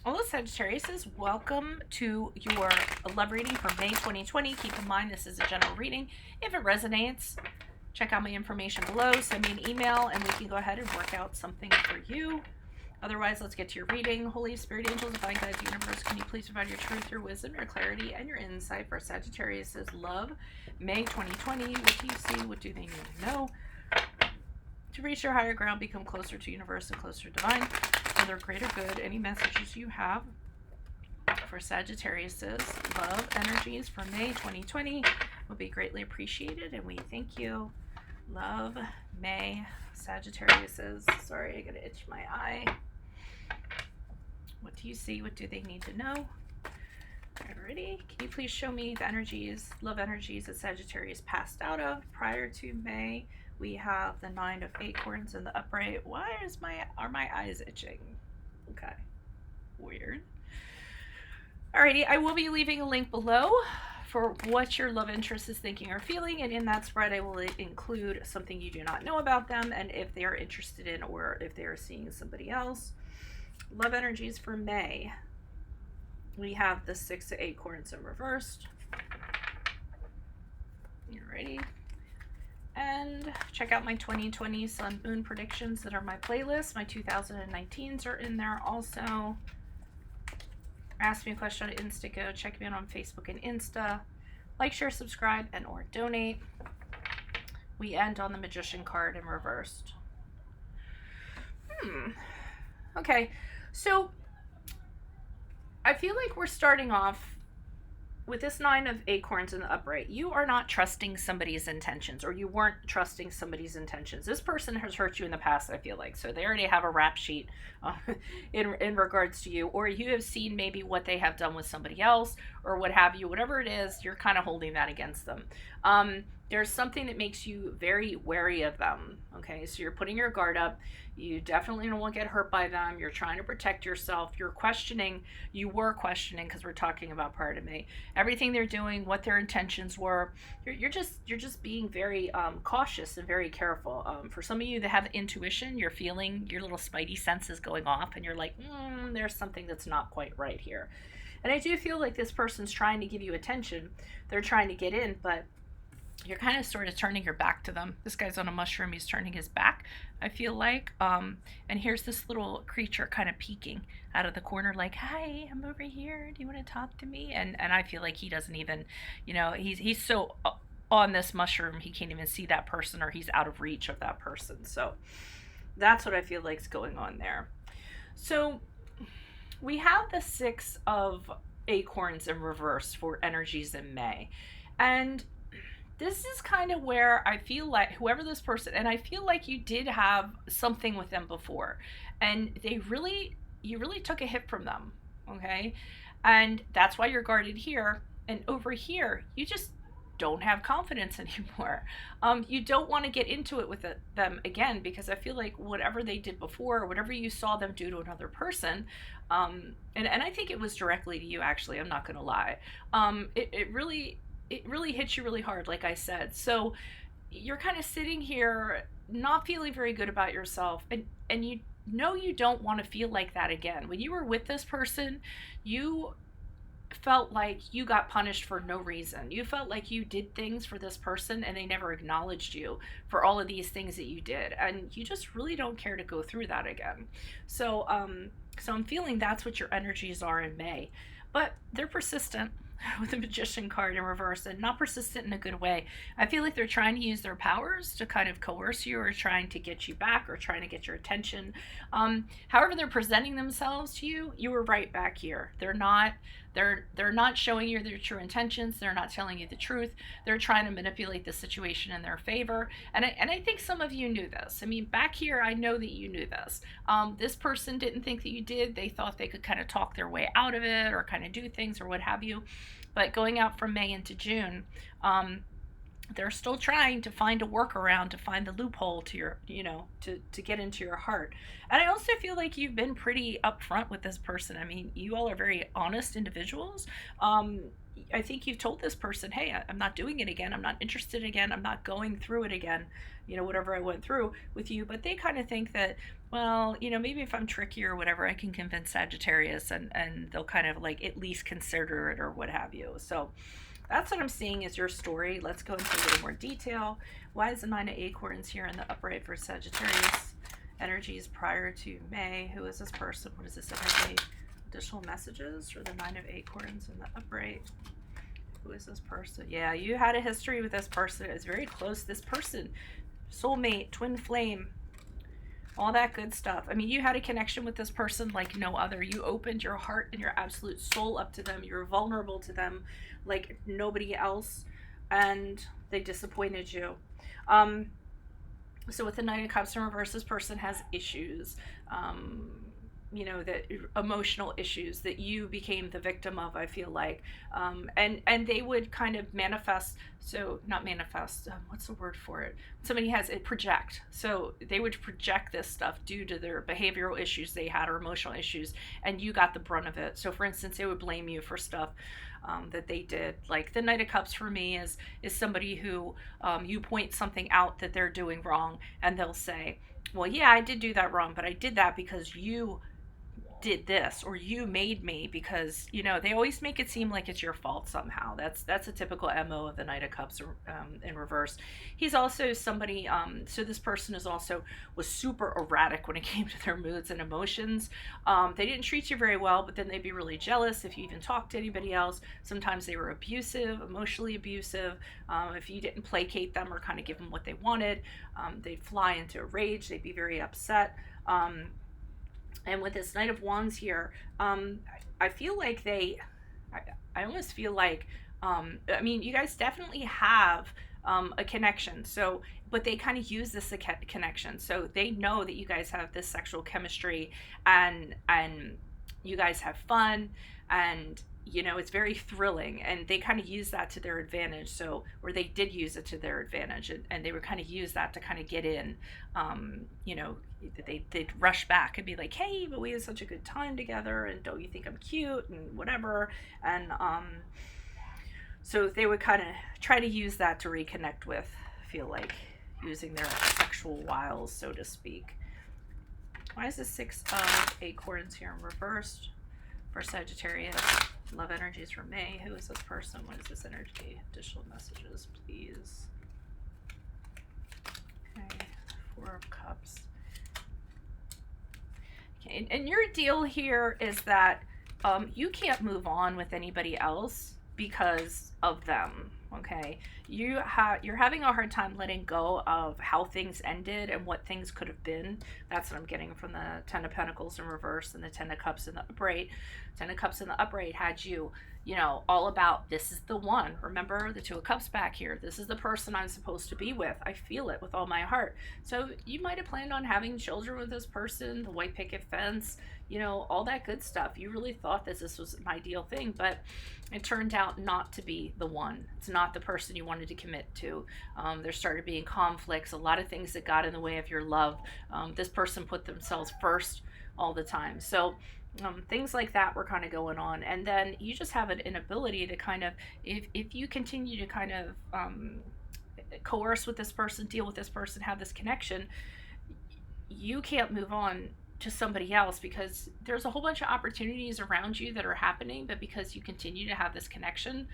Hello, Sagittarius. Welcome to your love reading for May 2020. Keep in mind, this is a general reading. If it resonates, check out my information below. Send me an email, and we can go ahead and work out something for you. Otherwise, let's get to your reading. Holy Spirit, angels, divine guides, universe, can you please provide your truth, your wisdom, your clarity, and your insight for Sagittarius' love, May 2020. What do you see? What do they need to know? To reach your higher ground, become closer to universe and closer to divine, for their greater good. Any messages you have for Sagittarius' love energies for May 2020 will be greatly appreciated, and we thank you. Love, May, Sagittarius. Sorry, I gotta itch my eye. What do you see? What do they need to know? Alrighty, can you please show me the energies, love energies that Sagittarius passed out of prior to May? We have the 9 of Acorns in the upright. Why are my eyes itching? Okay, weird. Alrighty, I will be leaving a link below for what your love interest is thinking or feeling, and in that spread I will include something you do not know about them and if they are interested in or if they are seeing somebody else. Love energies for May. We have the 6 of Acorns in reversed. Alrighty. And check out my 2020 Sun Moon predictions that are my playlist. My 2019s are in there also. Ask me a question on Instago. Check me out on Facebook and Insta. Like, share, subscribe, and or donate. We end on the Magician card in reversed. Okay, so I feel like we're starting off with this 9 of Acorns in the upright. You are not trusting somebody's intentions, or you weren't trusting somebody's intentions. This person has hurt you in the past, I feel like, so they already have a rap sheet in regards to you, or you have seen maybe what they have done with somebody else, or what have you. Whatever it is, you're kind of holding that against them. There's something that makes you very wary of them. Okay, so you're putting your guard up. You definitely don't want to get hurt by them. You're trying to protect yourself. You're questioning. You were questioning, because we're talking about part of May, everything they're doing, what their intentions were. You're just being very cautious and very careful. For some of you that have intuition, you're feeling your little spidey senses going off, and you're like, there's something that's not quite right here. And I do feel like this person's trying to give you attention. They're trying to get in, but you're kind of sort of turning your back to them. This guy's on a mushroom. He's turning his back, I feel like. And here's this little creature kind of peeking out of the corner like, hi, I'm over here. Do you want to talk to me? And I feel like he doesn't even, he's so on this mushroom, he can't even see that person, or he's out of reach of that person. So that's what I feel like is going on there. So we have the 6 of Acorns in reverse for energies in May. And this is kind of where I feel like whoever this person, and I feel like you did have something with them before, and you really took a hit from them, okay? And that's why you're guarded here. And over here, you just don't have confidence anymore. You don't want to get into it with them again, because I feel like whatever they did before, or whatever you saw them do to another person, and I think it was directly to you, actually, I'm not going to lie. It really hits you really hard, like I said. So you're kind of sitting here not feeling very good about yourself, and you know you don't want to feel like that again. When you were with this person, you felt like you got punished for no reason. You felt like you did things for this person and they never acknowledged you for all of these things that you did, and you just really don't care to go through that again. So I'm feeling that's what your energies are in May, but they're persistent with the Magician card in reverse, and not persistent in a good way. I feel like they're trying to use their powers to kind of coerce you, or trying to get you back, or trying to get your attention. However they're presenting themselves to you, you were right back here. They're not showing you their true intentions. They're not telling you the truth. They're trying to manipulate the situation in their favor. And I think some of you knew this. I mean, back here, I know that you knew this. This person didn't think that you did. They thought they could kind of talk their way out of it, or kind of do things, or what have you. But going out from May into June, they're still trying to find a workaround, to find the loophole to your, to get into your heart. And I also feel like you've been pretty upfront with this person. I mean, you all are very honest individuals. I think you've told this person, hey, I'm not doing it again. I'm not interested again. I'm not going through it again. Whatever I went through with you. But they kind of think that well, maybe if I'm tricky or whatever, I can convince Sagittarius, and they'll kind of like at least consider it or what have you. So that's what I'm seeing is your story. Let's go into a little more detail. Why is the Nine of Acorns here in the upright for Sagittarius? Energies prior to May. Who is this person? What is this energy? Additional messages for the Nine of Acorns in the upright. Who is this person? Yeah, you had a history with this person. It's very close. This person, soulmate, twin flame, all that good stuff. I mean, you had a connection with this person like no other. You opened your heart and your absolute soul up to them. You were vulnerable to them like nobody else, and they disappointed you. So with the Nine of Cups in reverse, this person has issues. That emotional issues that you became the victim of, I feel like, and they would kind of manifest. So not manifest, what's the word for it? Somebody has it, project. So they would project this stuff due to their behavioral issues they had or emotional issues, and you got the brunt of it. So for instance, they would blame you for stuff that they did. Like the Knight of Cups for me is somebody who you point something out that they're doing wrong, and they'll say, well, yeah, I did do that wrong, but I did that because you did this, or you made me, because they always make it seem like it's your fault somehow. That's a typical MO of the Knight of Cups in reverse. He's also somebody, so this person was super erratic when it came to their moods and emotions. They didn't treat you very well, but then they'd be really jealous if you even talked to anybody else. Sometimes they were abusive, emotionally abusive. If you didn't placate them or kind of give them what they wanted, they'd fly into a rage. They'd be very upset. And with this Knight of Wands here, I feel like I almost feel like, I mean, you guys definitely have a connection. So, but they kind of use this connection. So they know that you guys have this sexual chemistry, and you guys have fun, and it's very thrilling, and they kind of use that to their advantage. So, or they did use it to their advantage, and they would kind of use that to kind of get in. They'd rush back and be like, hey, but we had such a good time together, and don't you think I'm cute, and whatever. And so they would kind of try to use that to reconnect with, feel like, using their sexual wiles, so to speak. Why is the Six of Acorns here in reversed for Sagittarius? Love energies for May. Who is this person? What is this energy? Additional messages, please. Okay, Four of Cups. Okay, and your deal here is that you can't move on with anybody else because of them. Okay, you're having a hard time letting go of how things ended and what things could have been. That's what I'm getting from the Ten of Pentacles in reverse and the Ten of Cups in the upright. Ten of Cups in the upright had you, all about, this is the one. Remember the Two of Cups back here. This is the person I'm supposed to be with. I feel it with all my heart. So you might have planned on having children with this person, the white picket fence, all that good stuff. You really thought this was an ideal thing, but it turned out not to be the one. It's not the person you wanted to commit to. There started being conflicts, a lot of things that got in the way of your love. This person put themselves first all the time. So things like that were kind of going on. And then you just have an inability to kind of, if you continue to kind of coerce with this person, deal with this person, have this connection, you can't move on to somebody else because there's a whole bunch of opportunities around you that are happening, but because you continue to have this connection,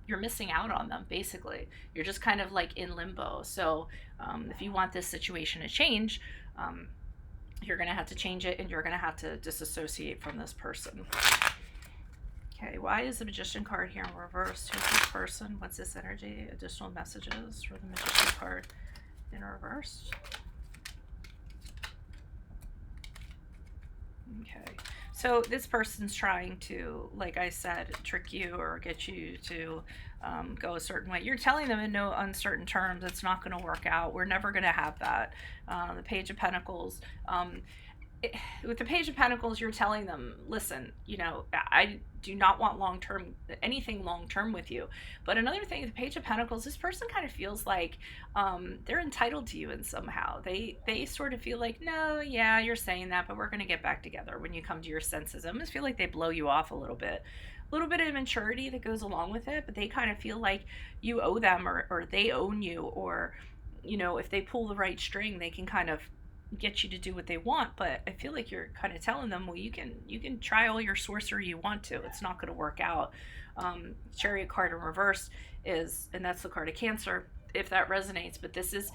you're missing out on them. Basically, you're just kind of like in limbo. So if you want this situation to change, you're going to have to change it, and you're going to have to disassociate from this person. Okay, why is the Magician card here in reverse? Who's this person? What's this energy? Additional messages for the Magician card in reverse. Okay, so this person's trying to, like I said, trick you or get you to go a certain way. You're telling them in no uncertain terms it's not going to work out. We're never going to have that. The Page of Pentacles. With the Page of Pentacles, you're telling them, listen, I do not want anything long-term with you. But another thing, the Page of Pentacles, this person kind of feels like they're entitled to you in somehow. They sort of feel like, no, yeah, you're saying that, but we're going to get back together when you come to your senses. I almost feel like they blow you off a little bit. A little bit of immaturity that goes along with it, but they kind of feel like you owe them, or they own you, or, if they pull the right string, they can kind of get you to do what they want, but I feel like you're kind of telling them, well, you can try all your sorcery you want to. It's not going to work out. Chariot card in reverse is, and that's the card of Cancer. If that resonates, but this is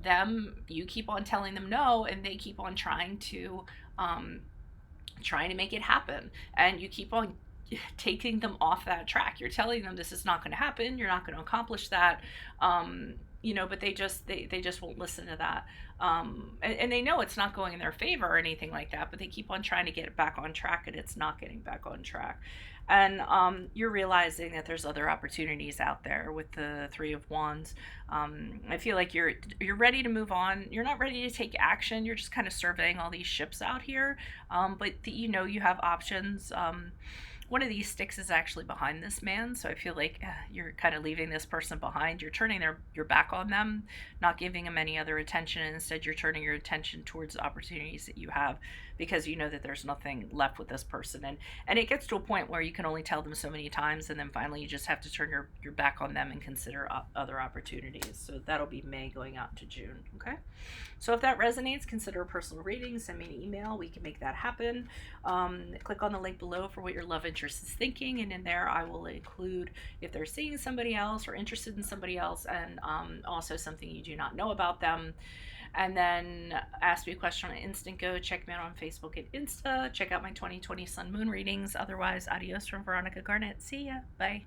them. You keep on telling them no, and they keep on trying to make it happen, and you keep on taking them off that track. You're telling them this is not going to happen. You're not going to accomplish that. But they just won't listen to that. And they know it's not going in their favor or anything like that, but they keep on trying to get it back on track, and it's not getting back on track. And you're realizing that there's other opportunities out there with the Three of Wands. I feel like you're ready to move on. You're not ready to take action. You're just kind of surveying all these ships out here, but you have options. One of these sticks is actually behind this man, so I feel like you're kind of leaving this person behind. You're turning your back on them, not giving them any other attention, and instead you're turning your attention towards the opportunities that you have, because you know that there's nothing left with this person. And it gets to a point where you can only tell them so many times, and then finally you just have to turn your back on them and consider other opportunities. So that'll be May going out to June. Okay, so if that resonates, consider a personal reading. Send me an email. We can make that happen. Click on the link below for what your love interest is thinking, and in there I will include if they're seeing somebody else or interested in somebody else, and also something you do not know about them. And then ask me a question on Instant Go. Check me out on Facebook and Insta. Check out my 2020 Sun Moon readings. Otherwise, adios from Veronica Garnett. See ya. Bye.